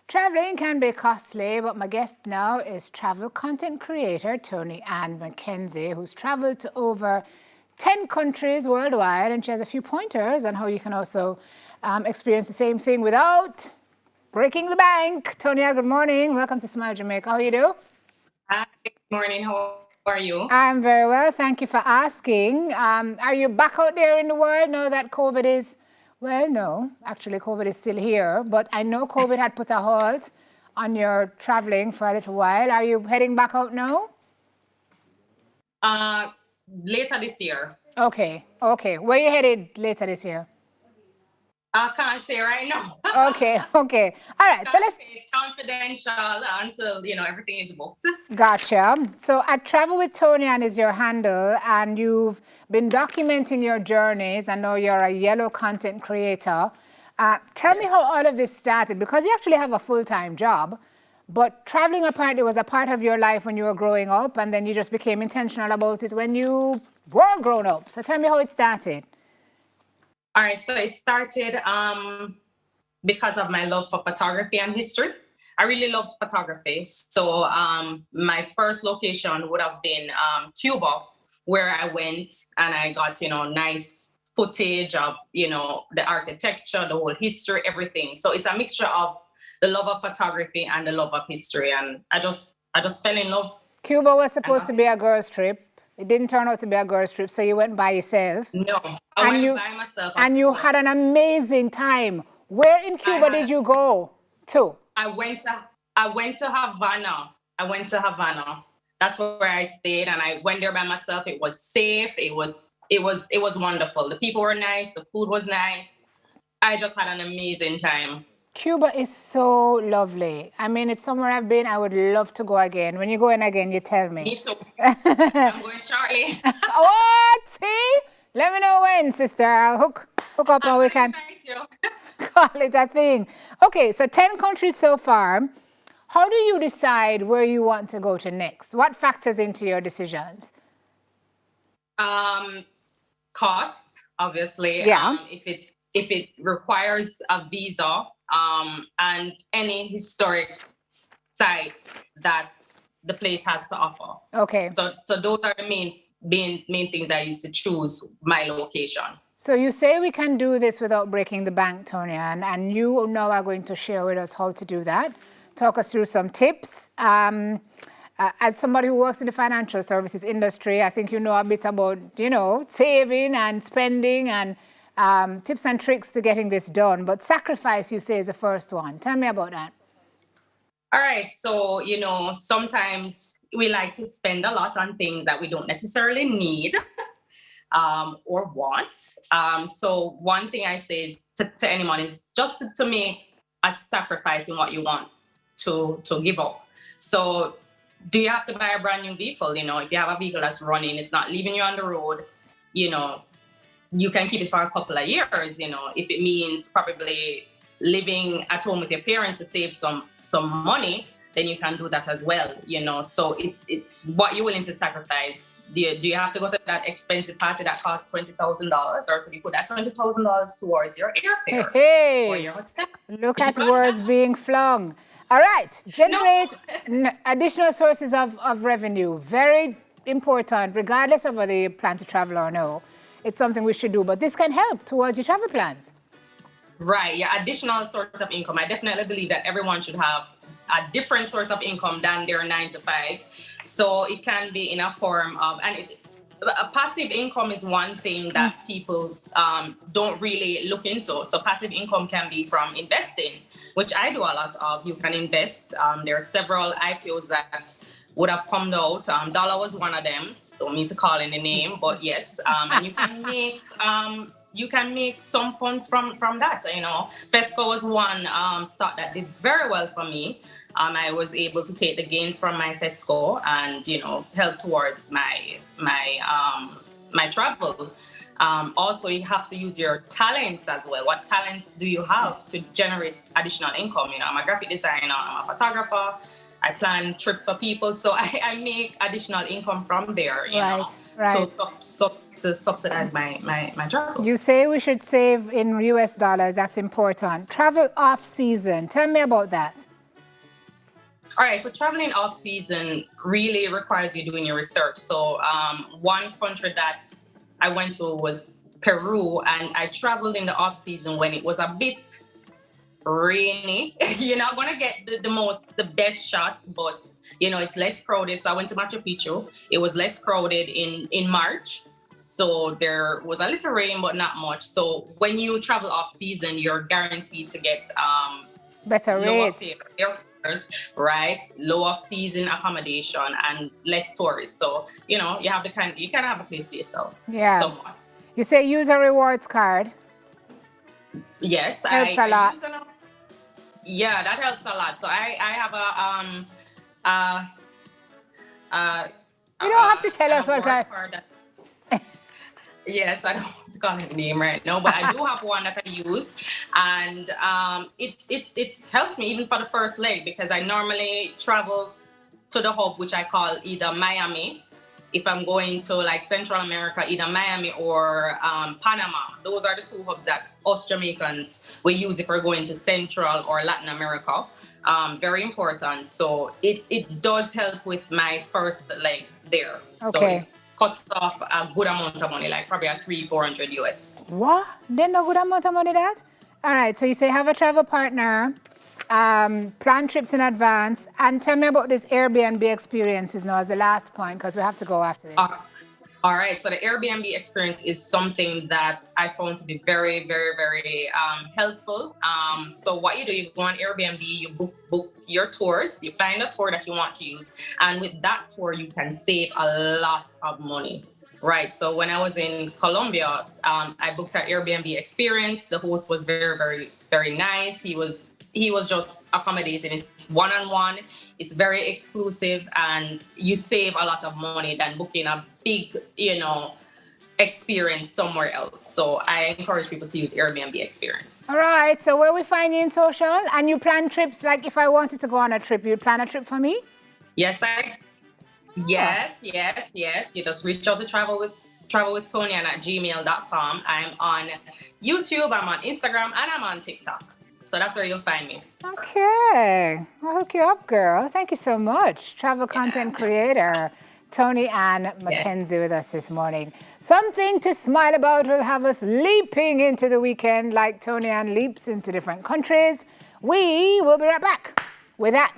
Traveling can be costly, but my guest now is travel content creator Toniann McKenzie, who's traveled to over 10 countries worldwide, and she has a few pointers on how you can also experience the same thing without breaking the bank. Toniann, good morning. Welcome to Smile Jamaica. How you do? Hi, good morning. How are you? I'm very well. Thank you for asking. Are you back out there in the world now that COVID is... Well, no, actually COVID is still here, but I know COVID had put a halt on your traveling for a little while. Are you heading back out now? Later this year. Okay. Where are you headed later this year? I can't say right now. Okay. All right. So let's... It's confidential until, everything is booked. Gotcha. So at Travel with Toniann is your handle, and you've been documenting your journeys. I know you're a yellow content creator. Tell me how all of this started, because you actually have a full-time job, but traveling apparently was a part of your life when you were growing up, and then you just became intentional about it when you were grown up. So tell me how it started. All right, so it started because of my love for photography and history. I really loved photography. So my first location would have been Cuba, where I went and I got, nice footage of, the architecture, the whole history, everything. So it's a mixture of the love of photography and the love of history. And I just fell in love. Cuba was supposed to be a girl's trip. It didn't turn out to be a girl's trip, so you went by yourself. No, I went by myself. And you had an amazing time. Where in Cuba did you go to? I went to Havana. That's where I stayed, and I went there by myself. It was safe. It was wonderful. The people were nice. The food was nice. I just had an amazing time. Cuba is so lovely. I mean, it's somewhere I've been. I would love to go again. When you go in again, you tell me. Me too. I'm going shortly. What? See? Let me know when, sister. I'll hook up and we can call it a thing. Okay, so 10 countries so far. How do you decide where you want to go to next? What factors into your decisions? Cost, obviously. Yeah. If it requires a visa, and any historic site that the place has to offer. Okay. So those are the main things I used to choose my location. So you say we can do this without breaking the bank, Toniann, and you now are going to share with us how to do that. Talk us through some tips. As somebody who works in the financial services industry, I think you know a bit about, saving and spending and tips and tricks to getting this done. But sacrifice, you say, is the first one. Tell me about that. All right. So, sometimes we like to spend a lot on things that we don't necessarily need or want. So one thing I say is to anyone is just to make a sacrifice in what you want to give up. So do you have to buy a brand new vehicle? If you have a vehicle that's running, it's not leaving you on the road, you can keep it for a couple of years, if it means probably living at home with your parents to save some money, then you can do that as well, So it's what you're willing to sacrifice. Do you have to go to that expensive party that costs $20,000, or could you put that $20,000 towards your airfare or your hotel? Look at words being flung. All right, generate additional sources of revenue. Very important, regardless of whether you plan to travel or no. It's something we should do, but this can help towards your travel plans. Right, yeah, additional source of income. I definitely believe that everyone should have a different source of income than their 9 to 5. So it can be in a form of, a passive income is one thing that people don't really look into. So passive income can be from investing, which I do a lot of. You can invest. There are several IPOs that would have come out. Dollar was one of them. Don't mean to call any name, but yes, and you can make some funds from that. Fesco was one stock that did very well for me. I was able to take the gains from my Fesco and help towards my travel. Also, you have to use your talents as well. What talents do you have to generate additional income? I'm a graphic designer. I'm a photographer. I plan trips for people, so I make additional income from there, you know, to subsidize my travel. You say we should save in US dollars. That's important. Travel off season. Tell me about that. All right, so traveling off season really requires you doing your research. So one country that I went to was Peru, and I traveled in the off season when it was a bit rainy. You're not gonna get the best shots, but it's less crowded. So I went to Machu Picchu. It was less crowded in March. So there was a little rain, but not much. So when you travel off season, you're guaranteed to get better lower rates. airfares, right? Lower fees in accommodation and less tourists. So you have you can have a place to yourself. Yeah. Somewhat. You say use a rewards card. Yes, Helps a lot. Yeah, that helps a lot. So I have you don't have to tell us what kind. Yes, I don't want to call it a name right now, but I do have one that I use, and it helps me even for the first leg, because I normally travel to the hub, which I call either Miami. If I'm going to like Central America, either Miami or Panama. Those are the two hubs that us Jamaicans we use if we're going to Central or Latin America. Very important. So it does help with my first leg there. Okay. So it cuts off a good amount of money, like probably a $300-400 US. What? Then a good amount of money that? All right. So you say have a travel partner, plan trips in advance, and tell me about this Airbnb experiences now as the last point, because we have to go after this. All right. So the Airbnb experience is something that I found to be very, very, very helpful. So what you do, you go on Airbnb, you book your tours, you find a tour that you want to use. And with that tour, you can save a lot of money. Right. So when I was in Colombia, I booked an Airbnb experience. The host was very, very, very nice. He was just accommodating. It's one-on-one. It's very exclusive, and you save a lot of money than booking a big, experience somewhere else. So I encourage people to use Airbnb experience. All right. So where we find you in social, and you plan trips, like if I wanted to go on a trip, you'd plan a trip for me? Yes. You just reach out to travelwithtoniann at gmail.com. I'm on YouTube, I'm on Instagram, and I'm on TikTok. So that's where you'll find me. Okay. I'll hook you up, girl. Thank you so much. Travel content creator, ToniAnn McKenzie with us this morning. Something to smile about will have us leaping into the weekend like ToniAnn leaps into different countries. We will be right back with that.